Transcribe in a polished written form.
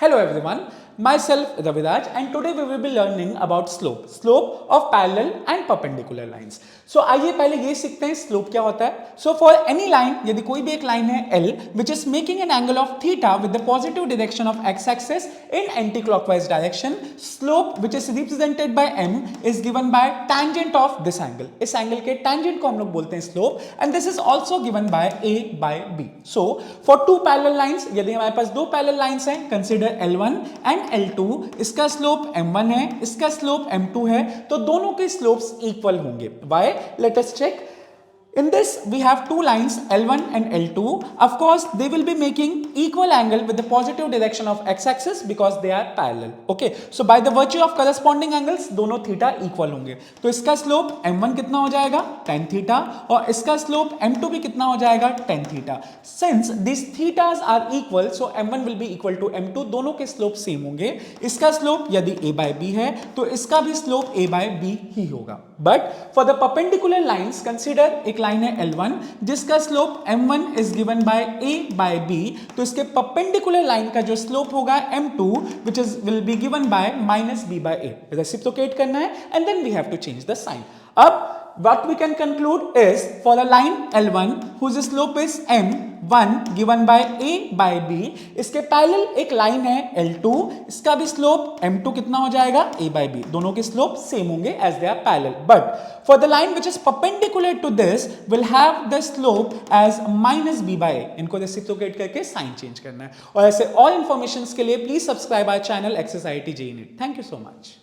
Hello everyone, myself Raviraj and today we will be learning about slope of parallel and perpendicular lines. So आइए पहले ये सीखते हैं slope क्या होता है. So for any line, यदि कोई भी एक line है L which is making an angle of theta with the positive direction of x-axis in anti-clockwise direction, slope which is represented by m is given by tangent of this angle. इस angle के tangent को हम लोग बोलते हैं slope and this is also given by a by b. So for two parallel lines, यदि हमारे पास दो parallel lines हैं, consider L1 and L2, इसका स्लोप m1 है, इसका स्लोप m2 है, तो दोनों के स्लोप्स इक्वल होंगे. Why? Let us check. In this we have two lines L1 and L2. Of course they will be making equal angle with the positive direction of x-axis because they are parallel. Okay, so by the virtue of corresponding angles दोनों theta equal होंगे. तो इसका slope m1 कितना हो जाएगा tan theta और इसका slope m2 भी कितना हो जाएगा tan theta. Since these thetas are equal, so m1 will be equal to m2. दोनों के स्लोप सेम होंगे. इसका स्लोप यदि a by b है तो इसका भी स्लोप a by b ही होगा. But for the perpendicular lines, consider एक लाइन है L1 जिसका slope m1 is given by a by b, तो इसके परपेंडिकुलर लाइन का जो स्लोप होगा m2 which is will be given by minus b by a. Reciprocate करना है and then we have to change the sign. अब what we can conclude is for a line L1 whose slope is m1 given by a by b, इसके parallel एक line है L2, इसका भी slope m2 कितना हो जाएगा a by b. दोनों के स्लोप सेम होंगे as they are parallel. But for the line which is perpendicular to this will have the slope as minus b by a. इनको रेसिप्रोकेट करके साइन चेंज करना है. और ऐसे और इंफॉर्मेशन के लिए please subscribe our channel XSIT JEE NEET. Thank you so much.